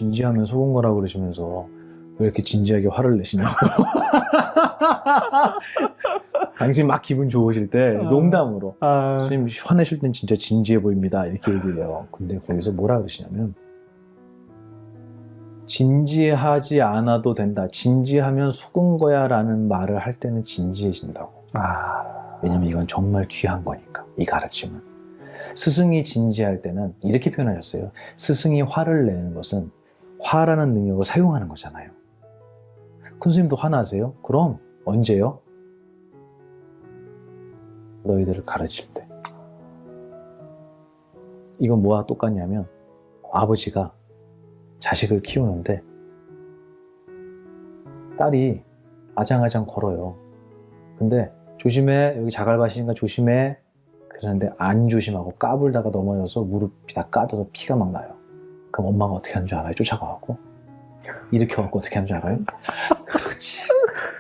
진지하면 속은 거라고 그러시면서 왜 이렇게 진지하게 화를 내시냐고. 당신 막 기분 좋으실 때 농담으로 선생님 화내실 땐 진짜 진지해 보입니다 이렇게 얘기해요. 근데 거기서 뭐라 그러시냐면 진지하지 않아도 된다, 진지하면 속은 거야 라는 말을 할 때는 진지해진다고. 왜냐면 이건 정말 귀한 거니까, 이 가르침은. 스승이 진지할 때는 이렇게 표현하셨어요. 스승이 화를 내는 것은 화라는 능력을 사용하는 거잖아요. 큰 스님도 화나세요? 그럼 언제요? 너희들을 가르칠 때. 이건 뭐와 똑같냐면 아버지가 자식을 키우는데 딸이 아장아장 걸어요. 근데 조심해, 여기 자갈밭이니까 조심해. 그러는데 안 조심하고 까불다가 넘어져서 무릎이 다 까져서 피가 막 나요. 그럼 엄마가 어떻게 하는 줄 알아요? 쫓아가갖고 일으켜갖고 어떻게 하는 줄 알아요? 그렇지.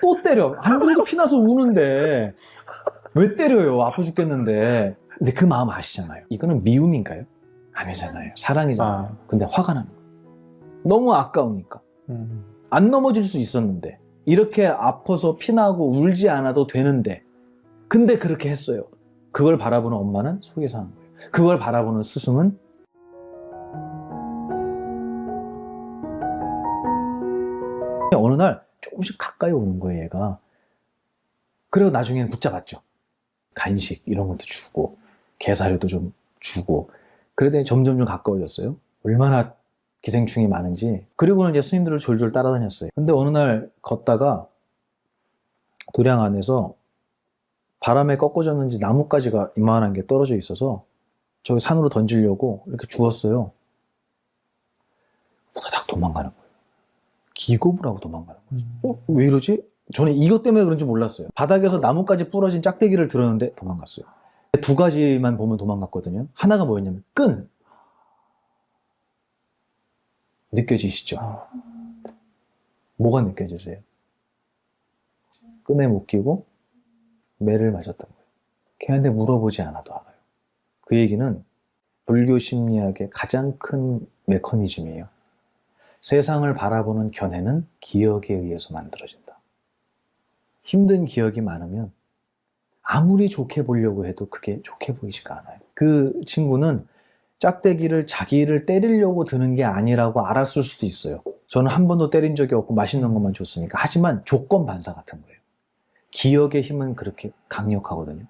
또 때려. 안 그래도 피나서 우는데 왜 때려요? 아파 죽겠는데. 근데 그 마음 아시잖아요. 이거는 미움인가요? 아니잖아요. 사랑이잖아요. 근데 화가 나는 거예요. 너무 아까우니까. 안 넘어질 수 있었는데, 이렇게 아파서 피나고 울지 않아도 되는데, 근데 그렇게 했어요. 그걸 바라보는 엄마는 속이 상한 거예요. 그걸 바라보는 스승은 어느 날 조금씩 가까이 오는 거예요, 얘가. 그리고 나중에는 붙잡았죠. 간식 이런 것도 주고 게사료도 좀 주고. 그러더니 점점 가까워졌어요. 얼마나 기생충이 많은지. 그리고는 이제 스님들을 졸졸 따라다녔어요. 근데 어느 날 걷다가 도량 안에서 바람에 꺾어졌는지 나뭇가지가 이만한 게 떨어져 있어서 저기 산으로 던지려고 이렇게 주웠어요. 후다닥 도망가는 거예요. 기겁을 하고 도망가는 거죠. 왜 이러지? 저는 이것 때문에 그런지 몰랐어요. 바닥에서 나뭇가지 부러진 짝대기를 들었는데 도망갔어요. 두 가지만 보면 도망갔거든요. 하나가 뭐였냐면 끈. 느껴지시죠? 뭐가 느껴지세요? 끈에 묶이고 매를 맞았던 거예요. 걔한테 물어보지 않아도 알아요. 그 얘기는 불교 심리학의 가장 큰 메커니즘이에요. 세상을 바라보는 견해는 기억에 의해서 만들어진다. 힘든 기억이 많으면 아무리 좋게 보려고 해도 그게 좋게 보이지가 않아요. 그 친구는 짝대기를 자기를 때리려고 드는 게 아니라고 알았을 수도 있어요. 저는 한 번도 때린 적이 없고 맛있는 것만 줬으니까. 하지만 조건 반사 같은 거예요. 기억의 힘은 그렇게 강력하거든요.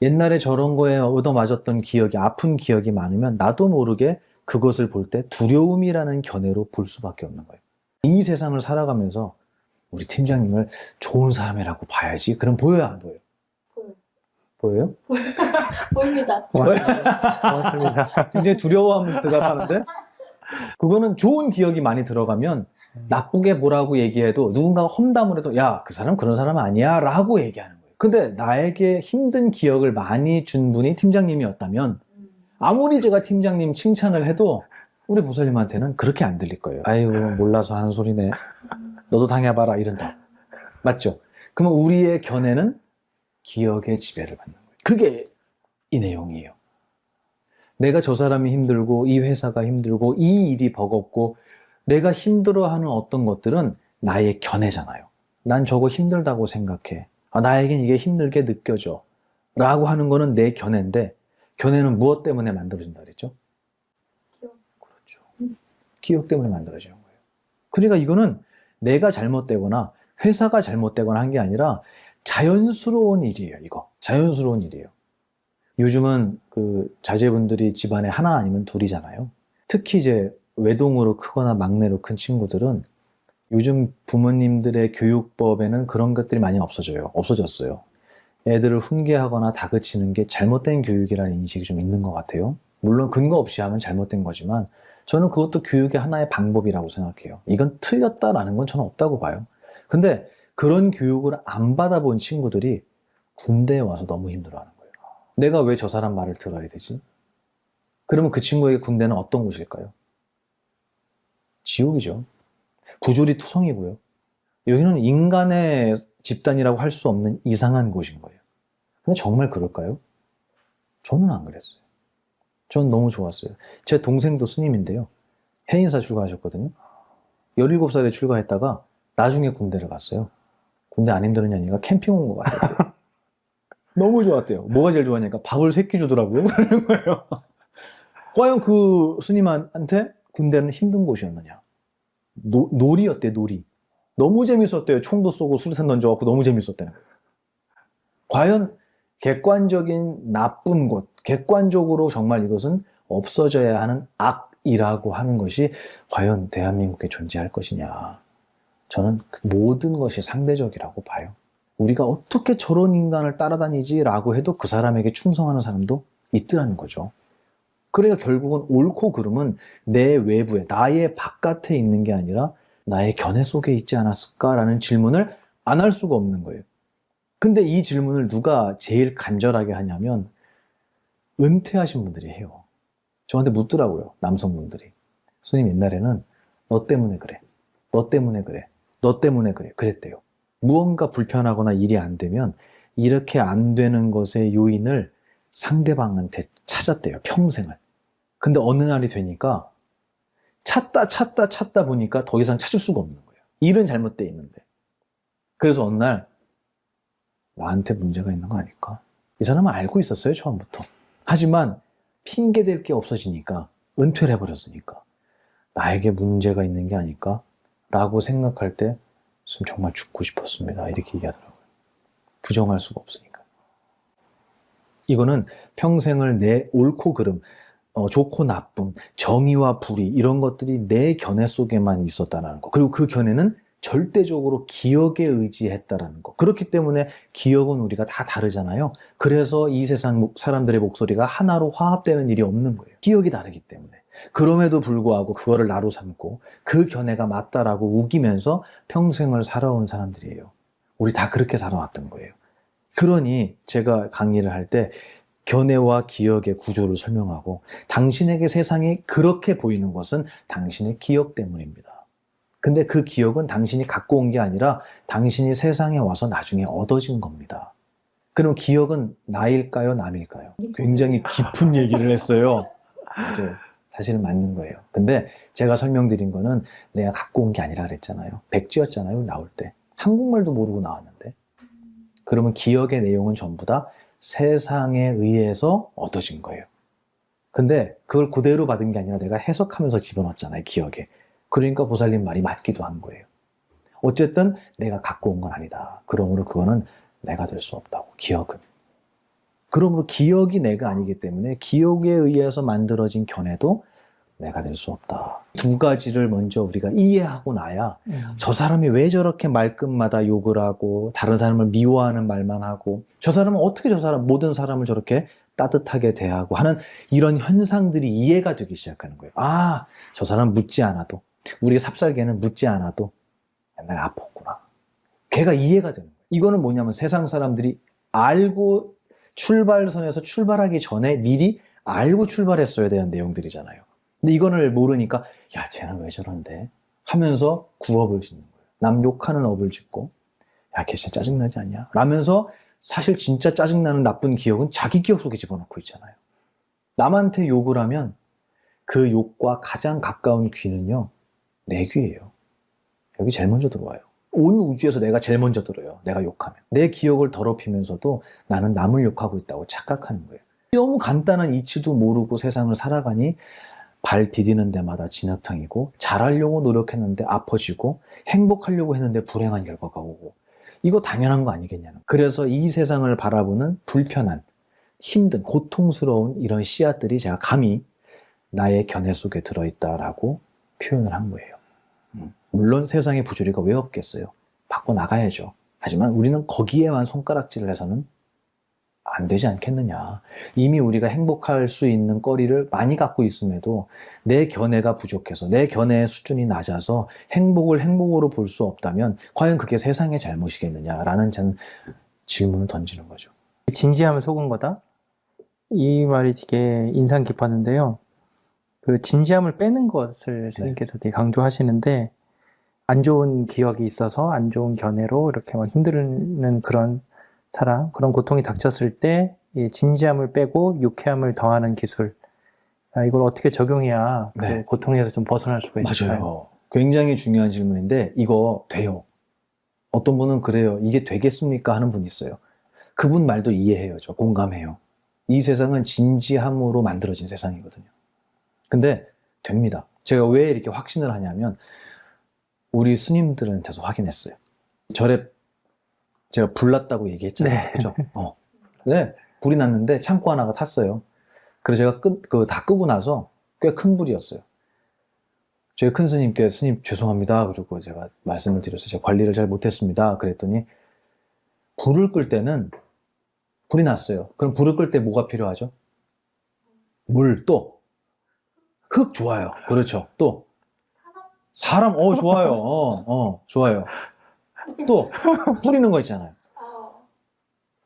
옛날에 저런 거에 얻어맞았던 기억이, 아픈 기억이 많으면 나도 모르게 그것을 볼 때 두려움이라는 견해로 볼 수밖에 없는 거예요. 이 세상을 살아가면서 우리 팀장님을 좋은 사람이라고 봐야지. 그럼 보여요, 안 보여요? 보여요? 보입니다. 고맙습니다. 굉장히 두려워하면서 대답하는데, 그거는 좋은 기억이 많이 들어가면 나쁘게 뭐라고 얘기해도, 누군가가 험담을 해도 야, 그 사람 그런 사람 아니야 라고 얘기하는 거예요. 근데 나에게 힘든 기억을 많이 준 분이 팀장님이었다면 아무리 제가 팀장님 칭찬을 해도 우리 보살님한테는 그렇게 안 들릴 거예요. 아이고 몰라서 하는 소리네, 너도 당해봐라, 이런다. 맞죠? 그러면 우리의 견해는 기억의 지배를 받는 거예요. 그게 이 내용이에요. 내가 저 사람이 힘들고 이 회사가 힘들고 이 일이 버겁고 내가 힘들어하는 어떤 것들은 나의 견해잖아요. 난 저거 힘들다고 생각해. 나에겐 이게 힘들게 느껴져 라고 하는 거는 내 견해인데, 견해는 무엇 때문에 만들어진다 그랬죠? 그렇죠. 기억 때문에 만들어지는 거예요. 그러니까 이거는 내가 잘못되거나 회사가 잘못되거나 한 게 아니라 자연스러운 일이에요. 이거 자연스러운 일이에요. 요즘은 그 자제분들이 집안에 하나 아니면 둘이잖아요. 특히 이제 외동으로 크거나 막내로 큰 친구들은 요즘 부모님들의 교육법에는 그런 것들이 많이 없어졌어요. 애들을 훈계하거나 다그치는 게 잘못된 교육이라는 인식이 좀 있는 것 같아요. 물론 근거 없이 하면 잘못된 거지만 저는 그것도 교육의 하나의 방법이라고 생각해요. 이건 틀렸다라는 건 저는 없다고 봐요. 근데 그런 교육을 안 받아본 친구들이 군대에 와서 너무 힘들어하는 거예요. 내가 왜 저 사람 말을 들어야 되지? 그러면 그 친구에게 군대는 어떤 곳일까요? 지옥이죠. 부조리 투성이고요. 여기는 인간의 집단이라고 할 수 없는 이상한 곳인 거예요. 근데 정말 그럴까요? 저는 안 그랬어요. 저는 너무 좋았어요. 제 동생도 스님인데요. 해인사 출가하셨거든요. 17살에 출가했다가 나중에 군대를 갔어요. 군대 안 힘들었냐니까 캠핑 온 것 같았대요. 너무 좋았대요. 뭐가 제일 좋았냐니까 밥을 3끼 주더라고요. 그러는 거예요. 과연 그 스님한테 군대는 힘든 곳이었느냐? 놀이였대, 놀이. 너무 재밌었대요. 총도 쏘고 수류탄 던져갖고 너무 재밌었대요. 과연 객관적인 나쁜 곳, 객관적으로 정말 이것은 없어져야 하는 악이라고 하는 것이 과연 대한민국에 존재할 것이냐. 저는 모든 것이 상대적이라고 봐요. 우리가 어떻게 저런 인간을 따라다니지라고 해도 그 사람에게 충성하는 사람도 있더라는 거죠. 그러니까 결국은 옳고 그름은 내 외부에, 나의 바깥에 있는 게 아니라 나의 견해 속에 있지 않았을까라는 질문을 안 할 수가 없는 거예요. 근데 이 질문을 누가 제일 간절하게 하냐면 은퇴하신 분들이 해요. 저한테 묻더라고요. 남성분들이. 스님 옛날에는 너 때문에 그래. 너 때문에 그래. 너 때문에 그래. 그랬대요. 무언가 불편하거나 일이 안 되면 이렇게 안 되는 것의 요인을 상대방한테 찾았대요. 평생을. 근데 어느 날이 되니까 찾다 보니까 더 이상 찾을 수가 없는 거예요. 일은 잘못돼 있는데. 그래서 어느 날 나한테 문제가 있는 거 아닐까? 이 사람은 알고 있었어요, 처음부터. 하지만 핑계댈 게 없어지니까, 은퇴를 해버렸으니까 나에게 문제가 있는 게 아닐까? 라고 생각할 때 정말 죽고 싶었습니다. 이렇게 얘기하더라고요. 부정할 수가 없으니까. 이거는 평생을 내 옳고 그름, 좋고 나쁨, 정의와 불의 이런 것들이 내 견해 속에만 있었다는 거. 그리고 그 견해는 절대적으로 기억에 의지했다라는 거. 그렇기 때문에 기억은 우리가 다 다르잖아요. 그래서 이 세상 사람들의 목소리가 하나로 화합되는 일이 없는 거예요. 기억이 다르기 때문에. 그럼에도 불구하고 그거를 나로 삼고 그 견해가 맞다라고 우기면서 평생을 살아온 사람들이에요. 우리 다 그렇게 살아왔던 거예요. 그러니 제가 강의를 할 때 견해와 기억의 구조를 설명하고 당신에게 세상이 그렇게 보이는 것은 당신의 기억 때문입니다. 근데 그 기억은 당신이 갖고 온 게 아니라 당신이 세상에 와서 나중에 얻어진 겁니다. 그럼 기억은 나일까요, 남일까요? 굉장히 깊은 얘기를 했어요. 맞아요. 사실은 맞는 거예요. 근데 제가 설명드린 거는 내가 갖고 온 게 아니라 그랬잖아요. 백지였잖아요, 나올 때. 한국말도 모르고 나왔는데. 그러면 기억의 내용은 전부 다 세상에 의해서 얻어진 거예요. 근데 그걸 그대로 받은 게 아니라 내가 해석하면서 집어넣었잖아요, 기억에. 그러니까 보살님 말이 맞기도 한 거예요. 어쨌든 내가 갖고 온 건 아니다. 그러므로 그거는 내가 될 수 없다고, 기억은. 그러므로 기억이 내가 아니기 때문에 기억에 의해서 만들어진 견해도 내가 될 수 없다. 두 가지를 먼저 우리가 이해하고 나야 저 사람이 왜 저렇게 말끝마다 욕을 하고 다른 사람을 미워하는 말만 하고 저 사람은 어떻게 모든 사람을 저렇게 따뜻하게 대하고 하는 이런 현상들이 이해가 되기 시작하는 거예요. 아, 저 사람 묻지 않아도, 우리 삽살개는 묻지 않아도 옛날에 아팠구나. 걔가 이해가 되는 거예요. 이거는 뭐냐면 세상 사람들이 알고 출발선에서 출발하기 전에 미리 알고 출발했어야 되는 내용들이잖아요. 근데 이거를 모르니까 야, 쟤는 왜 저런데? 하면서 구업을 짓는 거예요. 남 욕하는 업을 짓고 야, 걔 진짜 짜증나지 않냐? 라면서 사실 진짜 짜증나는 나쁜 기억은 자기 기억 속에 집어넣고 있잖아요. 남한테 욕을 하면 그 욕과 가장 가까운 귀는요, 내 귀예요. 여기 제일 먼저 들어와요. 온 우주에서 내가 제일 먼저 들어요. 내가 욕하면. 내 기억을 더럽히면서도 나는 남을 욕하고 있다고 착각하는 거예요. 너무 간단한 이치도 모르고 세상을 살아가니 발 디디는 데마다 진흙탕이고 잘하려고 노력했는데 아파지고 행복하려고 했는데 불행한 결과가 오고 이거 당연한 거 아니겠냐는. 그래서 이 세상을 바라보는 불편한, 힘든, 고통스러운 이런 씨앗들이 제가 감히 나의 견해 속에 들어있다라고 표현을 한 거예요. 물론 세상에 부조리가 왜 없겠어요? 바꿔나가야죠. 하지만 우리는 거기에만 손가락질을 해서는 안 되지 않겠느냐. 이미 우리가 행복할 수 있는 거리를 많이 갖고 있음에도 내 견해가 부족해서 내 견해의 수준이 낮아서 행복을 행복으로 볼 수 없다면 과연 그게 세상의 잘못이겠느냐라는 저는 질문을 던지는 거죠. 진지하면 속은 거다? 이 말이 되게 인상 깊었는데요. 그 진지함을 빼는 것을 스님께서 되게 강조하시는데 안 좋은 기억이 있어서 안 좋은 견해로 이렇게 막 힘드는 그런 사람, 그런 고통이 닥쳤을 때 이 진지함을 빼고 유쾌함을 더하는 기술, 이걸 어떻게 적용해야 그 네. 고통에서 좀 벗어날 수가 있을까요? 맞아요. 굉장히 중요한 질문인데 이거 돼요. 어떤 분은 그래요. 이게 되겠습니까? 하는 분이 있어요. 그분 말도 이해해요. 저 공감해요. 이 세상은 진지함으로 만들어진 세상이거든요. 근데 됩니다. 제가 왜 이렇게 확신을 하냐면 우리 스님들한테서 확인했어요. 절에 제가 불 났다고 얘기했잖아요. 네. 그죠? 네. 불이 났는데 창고 하나가 탔어요. 그래서 제가 다 끄고 나서 꽤 큰 불이었어요. 저희 큰 스님께 스님 죄송합니다. 그리고 제가 말씀을 드렸어요. 제가 관리를 잘 못했습니다. 그랬더니 불을 끌 때는 불이 났어요. 그럼 불을 끌 때 뭐가 필요하죠? 물, 또 흙 좋아요. 그렇죠. 또 사람, 좋아요. 좋아요. 또 뿌리는 거 있잖아요.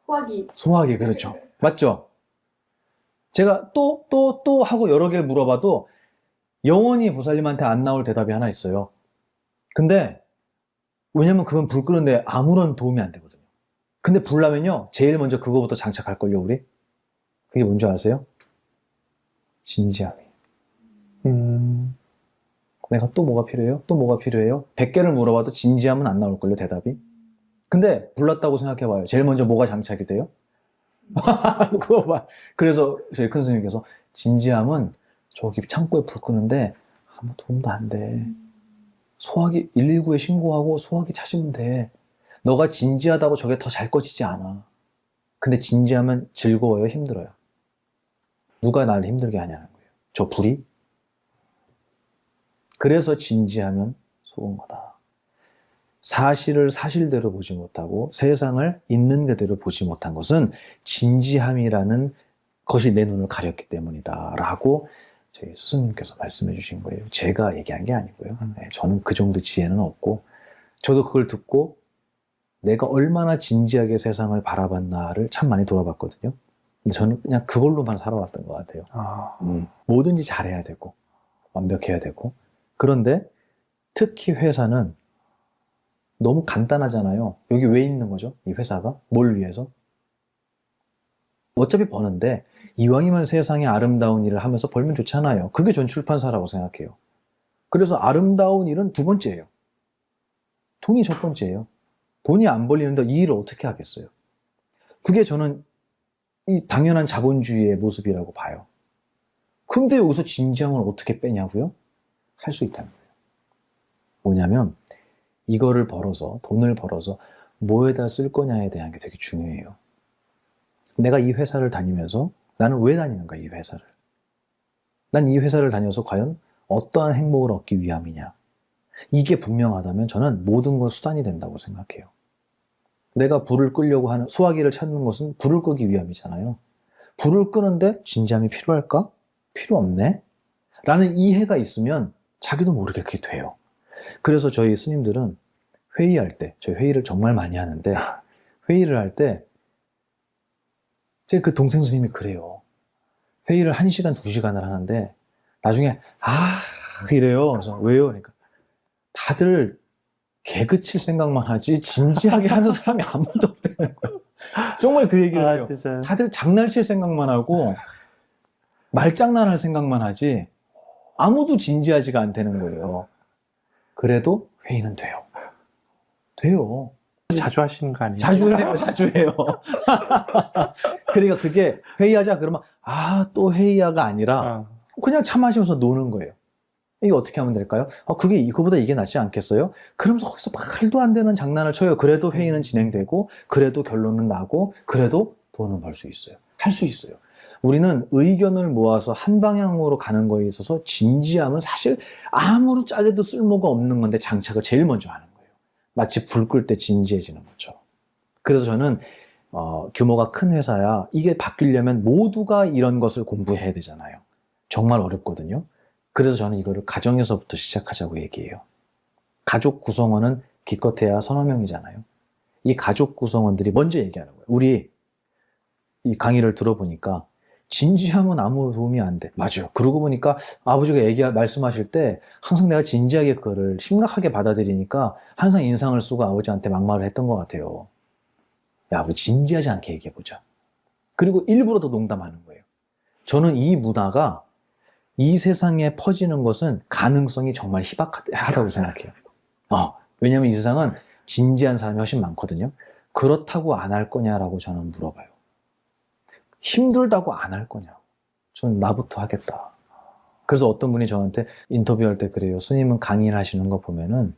소화기. 소화기, 그렇죠. 맞죠? 제가 또 하고 여러 개 물어봐도 영원히 보살님한테 안 나올 대답이 하나 있어요. 근데 왜냐면 그건 불 끄는데 아무런 도움이 안 되거든요. 근데 불 나면요, 제일 먼저 그거부터 장착할걸요, 우리? 그게 뭔지 아세요? 진지함이. 내가 또 뭐가 필요해요? 또 뭐가 필요해요? 100개를 물어봐도 진지함은 안 나올걸요, 대답이? 근데 불났다고 생각해봐요. 제일 먼저 뭐가 장착이 돼요? 그거 봐. 그래서 저희 큰 스님께서 진지함은 저기 창고에 불 끄는데 아무 도움도 안 돼. 소화기 119에 신고하고 소화기 찾으면 돼. 너가 진지하다고 저게 더 잘 꺼지지 않아. 근데 진지하면 즐거워요, 힘들어요? 누가 나를 힘들게 하냐는 거예요. 저 불이? 그래서 진지하면 속은 거다. 사실을 사실대로 보지 못하고 세상을 있는 그대로 보지 못한 것은 진지함이라는 것이 내 눈을 가렸기 때문이다 라고 저희 스승님께서 말씀해 주신 거예요. 제가 얘기한 게 아니고요. 네, 저는 그 정도 지혜는 없고 저도 그걸 듣고 내가 얼마나 진지하게 세상을 바라봤나를 참 많이 돌아봤거든요. 근데 저는 그냥 그걸로만 살아왔던 것 같아요. 뭐든지 잘해야 되고 완벽해야 되고 그런데 특히 회사는 너무 간단하잖아요. 여기 왜 있는 거죠? 이 회사가? 뭘 위해서? 어차피 버는데 이왕이면 세상에 아름다운 일을 하면서 벌면 좋잖아요. 그게 전 출판사라고 생각해요. 그래서 아름다운 일은 두 번째예요. 돈이 첫 번째예요. 돈이 안 벌리는데 이 일을 어떻게 하겠어요? 그게 저는 이 당연한 자본주의의 모습이라고 봐요. 근데 여기서 진지함을 어떻게 빼냐고요? 할 수 있다는 거예요. 뭐냐면 이거를 벌어서 돈을 벌어서 뭐에다 쓸 거냐에 대한 게 되게 중요해요. 내가 이 회사를 다니면서 나는 왜 다니는가 이 회사를. 난 이 회사를 다녀서 과연 어떠한 행복을 얻기 위함이냐. 이게 분명하다면 저는 모든 건 수단이 된다고 생각해요. 내가 불을 끄려고 하는 소화기를 찾는 것은 불을 끄기 위함이잖아요. 불을 끄는데 진지함이 필요할까? 필요 없네? 라는 이해가 있으면 자기도 모르게 그게 돼요. 그래서 저희 스님들은 회의할 때, 저희 회의를 정말 많이 하는데 회의를 할 때 제 그 동생 스님이 그래요. 회의를 1시간, 2시간을 하는데 나중에 이래요. 그래서 왜요? 그러니까 다들 개그 칠 생각만 하지 진지하게 하는 사람이 아무도 없다는 거예요. 정말 그 얘기를 해요. 진짜요? 다들 장난칠 생각만 하고 말장난할 생각만 하지 아무도 진지하지가 않다는 거예요. 그래도 회의는 돼요. 돼요. 자주 하시는 거 아니에요? 자주 해요, 자주 해요. 그러니까 그게 회의하자 그러면 또 회의하가 아니라 그냥 차 마시면서 노는 거예요. 이게 어떻게 하면 될까요? 그게 이거보다 이게 낫지 않겠어요? 그러면서 거기서 말도 안 되는 장난을 쳐요. 그래도 회의는 진행되고, 그래도 결론은 나고, 그래도 돈은 벌 수 있어요. 할 수 있어요. 우리는 의견을 모아서 한 방향으로 가는 거에 있어서 진지함은 사실 아무리 짜게도 쓸모가 없는 건데 장착을 제일 먼저 하는 거예요. 마치 불 끌 때 진지해지는 것처럼. 그래서 저는 규모가 큰 회사야 이게 바뀌려면 모두가 이런 것을 공부해야 되잖아요. 정말 어렵거든요. 그래서 저는 이거를 가정에서부터 시작하자고 얘기해요. 가족 구성원은 기껏해야 서너 명이잖아요. 이 가족 구성원들이 먼저 얘기하는 거예요. 우리 이 강의를 들어보니까 진지하면 아무 도움이 안 돼. 맞아요. 그러고 보니까 아버지가 말씀하실 때 항상 내가 진지하게 그거를 심각하게 받아들이니까 항상 인상을 쓰고 아버지한테 막말을 했던 것 같아요. 야, 우리 진지하지 않게 얘기해보자. 그리고 일부러 더 농담하는 거예요. 저는 이 문화가 이 세상에 퍼지는 것은 가능성이 정말 희박하다고 생각해요. 왜냐하면 이 세상은 진지한 사람이 훨씬 많거든요. 그렇다고 안 할 거냐라고 저는 물어봐요. 힘들다고 안 할 거냐고. 저는 나부터 하겠다. 그래서 어떤 분이 저한테 인터뷰할 때 그래요. 스님은 강의를 하시는 거 보면은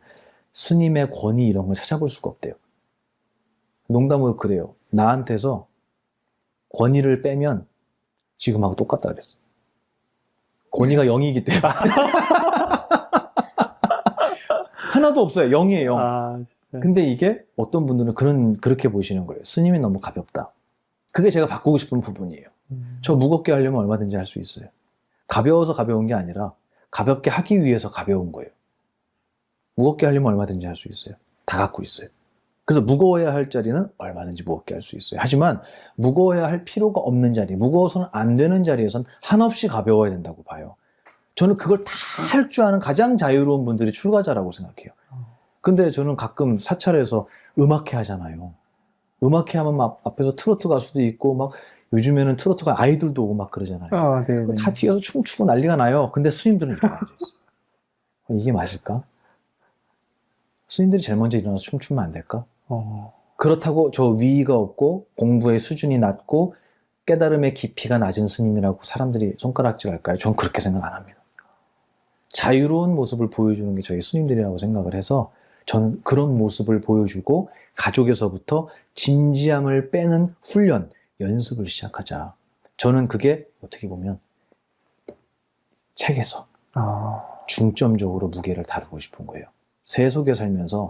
스님의 권위 이런 걸 찾아볼 수가 없대요. 농담으로 그래요. 나한테서 권위를 빼면 지금하고 똑같다 그랬어. 권위가 0이기 때문에. 하나도 없어요. 0이에요, 0. 아, 진짜. 근데 이게 어떤 분들은 그렇게 보시는 거예요. 스님이 너무 가볍다. 그게 제가 바꾸고 싶은 부분이에요. 저 무겁게 하려면 얼마든지 할 수 있어요. 가벼워서 가벼운 게 아니라 가볍게 하기 위해서 가벼운 거예요. 무겁게 하려면 얼마든지 할 수 있어요. 다 갖고 있어요. 그래서 무거워야 할 자리는 얼마든지 무겁게 할 수 있어요. 하지만 무거워야 할 필요가 없는 자리, 무거워서는 안 되는 자리에선 한없이 가벼워야 된다고 봐요. 저는 그걸 다 할 줄 아는 가장 자유로운 분들이 출가자라고 생각해요. 근데 저는 가끔 사찰에서 음악회 하잖아요. 음악회 하면 막 앞에서 트로트 가수도 있고 막 요즘에는 트로트가 아이돌도 오고 막 그러잖아요. 네. 다 뒤에서 춤추고 난리가 나요. 근데 스님들은 이렇게 앉아있어요. 이게 맞을까? 스님들이 제일 먼저 일어나서 춤추면 안 될까? 그렇다고 저 위의가 없고 공부의 수준이 낮고 깨달음의 깊이가 낮은 스님이라고 사람들이 손가락질할까요? 전 그렇게 생각 안 합니다. 자유로운 모습을 보여주는 게 저희 스님들이라고 생각을 해서 저는 그런 모습을 보여주고 가족에서부터 진지함을 빼는 훈련, 연습을 시작하자. 저는 그게 어떻게 보면 책에서 중점적으로 무게를 다루고 싶은 거예요. 세속에 살면서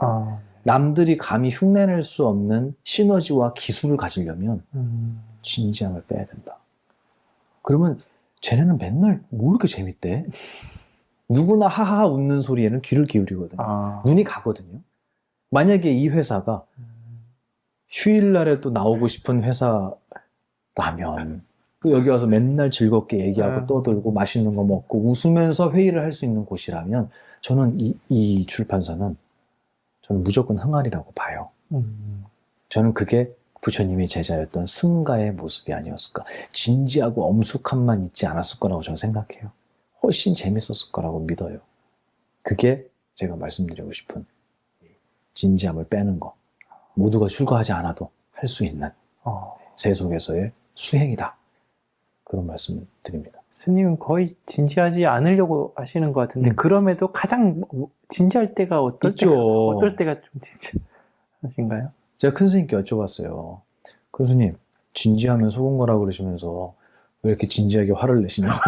남들이 감히 흉내낼 수 없는 시너지와 기술을 가지려면 진지함을 빼야 된다. 그러면 쟤네는 맨날 뭐 이렇게 재밌대? 누구나 하하 웃는 소리에는 귀를 기울이거든요. 눈이 가거든요. 만약에 이 회사가 휴일날에 또 나오고 싶은 회사라면 여기 와서 맨날 즐겁게 얘기하고 떠들고 맛있는 거 먹고 웃으면서 회의를 할 수 있는 곳이라면 저는 이 출판사는 저는 무조건 흥하리라고 봐요. 저는 그게 부처님의 제자였던 승가의 모습이 아니었을까. 진지하고 엄숙함만 있지 않았을 거라고 저는 생각해요. 훨씬 재밌었을 거라고 믿어요. 그게 제가 말씀드리고 싶은 진지함을 빼는 거. 모두가 출가하지 않아도 할 수 있는 세속에서의 수행이다. 그런 말씀을 드립니다. 스님은 거의 진지하지 않으려고 하시는 것 같은데 그럼에도 가장 진지할 때가 어떨 때가 좀 진지하신가요? 제가 큰 스님께 여쭤봤어요. 큰 스님, 진지하면 속은 거라고 그러시면서 왜 이렇게 진지하게 화를 내시냐고.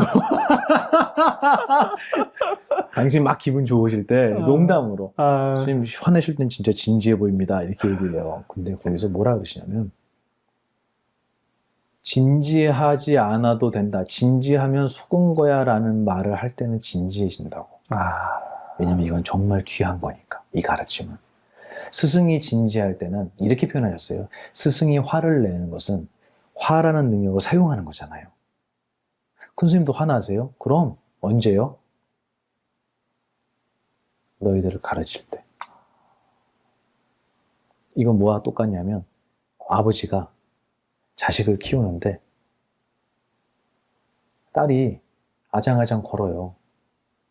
당신 막 기분 좋으실 때 농담으로 스님 화내실 땐 진짜 진지해 보입니다. 이렇게 얘기해요. 근데 거기서 뭐라 그러시냐면 진지하지 않아도 된다. 진지하면 속은 거야 라는 말을 할 때는 진지해진다고. 왜냐면 이건 정말 귀한 거니까. 이 가르침은. 스승이 진지할 때는 이렇게 표현하셨어요. 스승이 화를 내는 것은 화라는 능력을 사용하는 거잖아요. 큰 스님도 화나세요? 그럼 언제요? 너희들을 가르칠 때. 이건 뭐와 똑같냐면 아버지가 자식을 키우는데 딸이 아장아장 걸어요.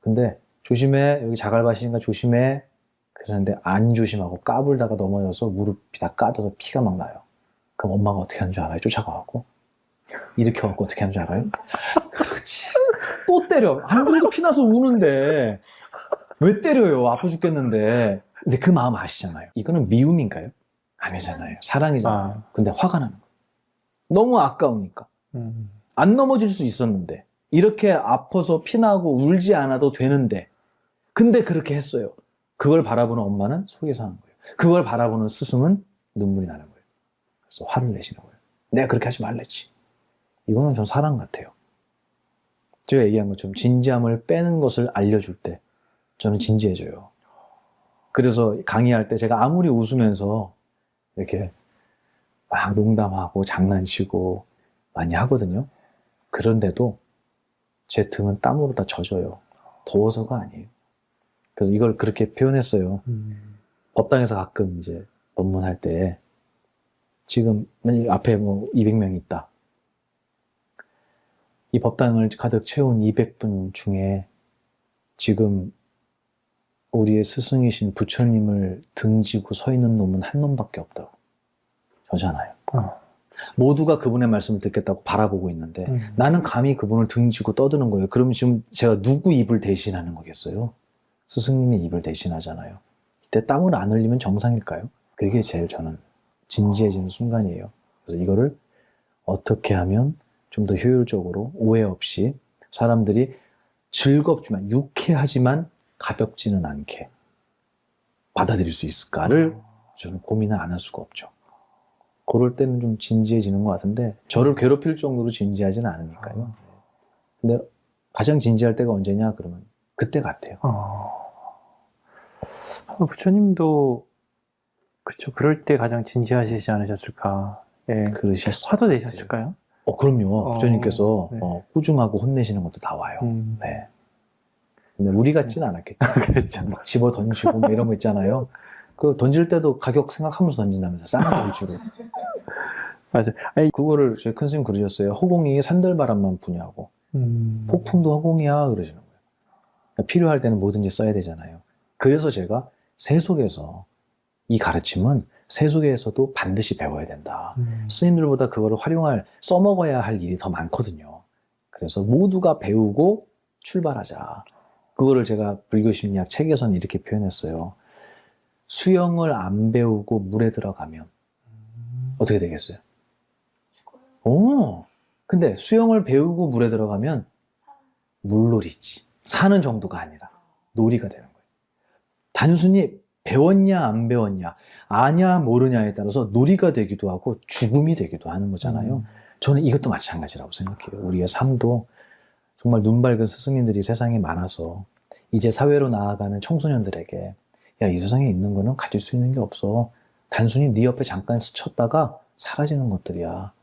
근데 조심해, 여기 자갈밭이니까 조심해. 그러는데 안 조심하고 까불다가 넘어져서 무릎이 다 까져서 피가 막 나요. 그럼 엄마가 어떻게 하는 줄 알아요? 쫓아가갖고 일으켜갖고 어떻게 하는 줄 알아요? 그렇지. 또 때려. 안 그래도 피나서 우는데 왜 때려요? 아파 죽겠는데. 근데 그 마음 아시잖아요. 이거는 미움인가요? 아니잖아요. 사랑이잖아요. 근데 화가 나는 거예요. 너무 아까우니까. 안 넘어질 수 있었는데. 이렇게 아파서 피나고 울지 않아도 되는데. 근데 그렇게 했어요. 그걸 바라보는 엄마는 속에서 하는 거예요. 그걸 바라보는 스승은 눈물이 나는 거예요. 그래서 화를 내시는 거예요. 내가 그렇게 하지 말랬지. 이거는 전 사랑 같아요. 제가 얘기한 것처럼 진지함을 빼는 것을 알려줄 때 저는 진지해져요. 그래서 강의할 때 제가 아무리 웃으면서 이렇게 막 농담하고 장난치고 많이 하거든요. 그런데도 제 등은 땀으로 다 젖어요. 더워서가 아니에요. 그래서 이걸 그렇게 표현했어요. 법당에서 가끔 이제 법문할 때 지금 앞에 뭐 200명이 있다. 이 법당을 가득 채운 200분 중에 지금 우리의 스승이신 부처님을 등지고 서 있는 놈은 한 놈밖에 없다고. 저잖아요. 모두가 그분의 말씀을 듣겠다고 바라보고 있는데 나는 감히 그분을 등지고 떠드는 거예요. 그럼 지금 제가 누구 입을 대신하는 거겠어요? 스승님의 입을 대신하잖아요. 이때 땀을 안 흘리면 정상일까요? 그게 제일 저는 진지해지는 순간이에요. 그래서 이거를 어떻게 하면 좀 더 효율적으로 오해 없이 사람들이 즐겁지만 유쾌하지만 가볍지는 않게 받아들일 수 있을까를 저는 고민을 안 할 수가 없죠. 그럴 때는 좀 진지해지는 것 같은데 저를 괴롭힐 정도로 진지하지는 않으니까요. 근데 가장 진지할 때가 언제냐 그러면 그때 같아요. 부처님도 그렇죠. 그럴 때 가장 진지하시지 않으셨을까? 예. 그러셨어요. 화도 내셨을까요? 그럼요. 부처님께서 네. 꾸중하고 혼내시는 것도 나와요. 네. 근데 우리 같지는 않았겠죠. 그렇죠. 막 집어 던지고 뭐 이런 거 있잖아요. 그 던질 때도 가격 생각하면서 던진다면서 싼 돌주로. 맞아요. 아니, 그거를 저희 큰 스님 그러셨어요. 허공이 산들바람만 부냐고. 폭풍도 허공이야 그러시는 거예요. 그러니까 필요할 때는 뭐든지 써야 되잖아요. 그래서 제가 세속에서 이 가르침은 세속에서도 반드시 배워야 된다. 스님들보다 그거를 써먹어야 할 일이 더 많거든요. 그래서 모두가 배우고 출발하자. 그거를 제가 불교심리학 책에서는 이렇게 표현했어요. 수영을 안 배우고 물에 들어가면 어떻게 되겠어요? 근데 수영을 배우고 물에 들어가면 물놀이지. 사는 정도가 아니라 놀이가 되는 거예요. 단순히 배웠냐 안 배웠냐, 아냐 모르냐에 따라서 놀이가 되기도 하고 죽음이 되기도 하는 거잖아요. 저는 이것도 마찬가지라고 생각해요. 우리의 삶도 정말 눈 밝은 스승님들이 세상에 많아서 이제 사회로 나아가는 청소년들에게 야, 이 세상에 있는 거는 가질 수 있는 게 없어. 단순히 네 옆에 잠깐 스쳤다가 사라지는 것들이야.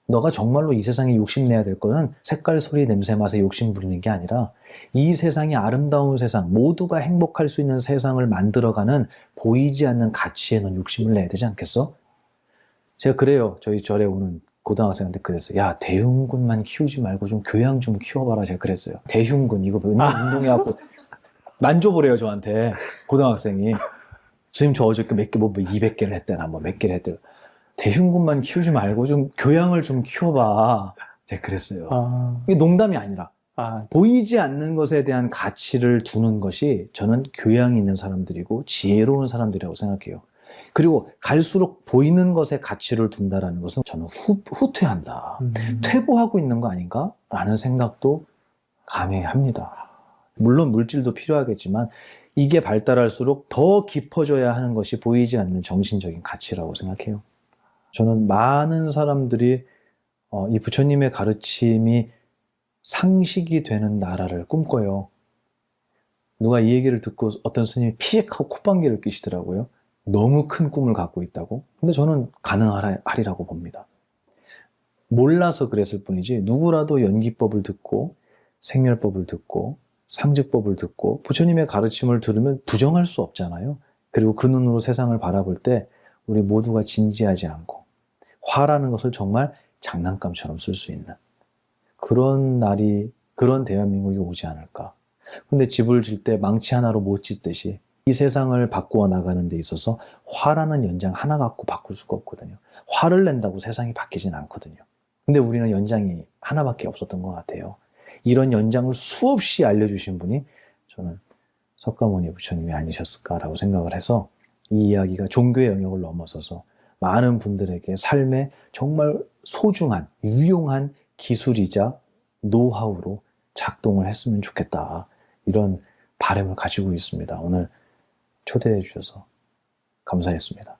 너가 정말로 이 세상에 욕심내야 될 거는 색깔, 소리, 냄새, 맛에 욕심 부리는 게 아니라 이 세상이 아름다운 세상, 모두가 행복할 수 있는 세상을 만들어가는 보이지 않는 가치에 넌 욕심을 내야 되지 않겠어? 제가 그래요. 저희 절에 오는 고등학생한테 그랬어요. 야, 대흉군만 키우지 말고 좀 교양 좀 키워봐라. 제가 그랬어요. 대흉군 이거 맨날 운동해갖고 만져보래요 저한테 고등학생이. 선생님 저 어저께 몇 개 뭐 200개를 했대나 뭐 몇 개를 했대나. 대흉군만 키우지 말고 좀 교양을 좀 키워봐. 제가 그랬어요. 이게 농담이 아니라 보이지 않는 것에 대한 가치를 두는 것이 저는 교양이 있는 사람들이고 지혜로운 사람들이라고 생각해요. 그리고 갈수록 보이는 것에 가치를 둔다라는 것은 저는 후퇴한다. 퇴보하고 있는 거 아닌가? 라는 생각도 감히 합니다. 물론 물질도 필요하겠지만 이게 발달할수록 더 깊어져야 하는 것이 보이지 않는 정신적인 가치라고 생각해요. 저는 많은 사람들이 이 부처님의 가르침이 상식이 되는 나라를 꿈꿔요. 누가 이 얘기를 듣고 어떤 스님이 피식하고 콧방귀를 뀌시더라고요. 너무 큰 꿈을 갖고 있다고. 근데 저는 가능하리라고 봅니다. 몰라서 그랬을 뿐이지 누구라도 연기법을 듣고 생멸법을 듣고 상직법을 듣고 부처님의 가르침을 들으면 부정할 수 없잖아요. 그리고 그 눈으로 세상을 바라볼 때 우리 모두가 진지하지 않고 화라는 것을 정말 장난감처럼 쓸 수 있는 그런 날이, 그런 대한민국이 오지 않을까. 근데 집을 질 때 망치 하나로 못 짓듯이 이 세상을 바꾸어 나가는 데 있어서 화라는 연장 하나 갖고 바꿀 수가 없거든요. 화를 낸다고 세상이 바뀌진 않거든요. 근데 우리는 연장이 하나밖에 없었던 것 같아요. 이런 연장을 수없이 알려주신 분이 저는 석가모니 부처님이 아니셨을까라고 생각을 해서 이 이야기가 종교의 영역을 넘어서서 많은 분들에게 삶에 정말 소중한, 유용한 기술이자 노하우로 작동을 했으면 좋겠다. 이런 바람을 가지고 있습니다. 오늘 초대해 주셔서 감사했습니다.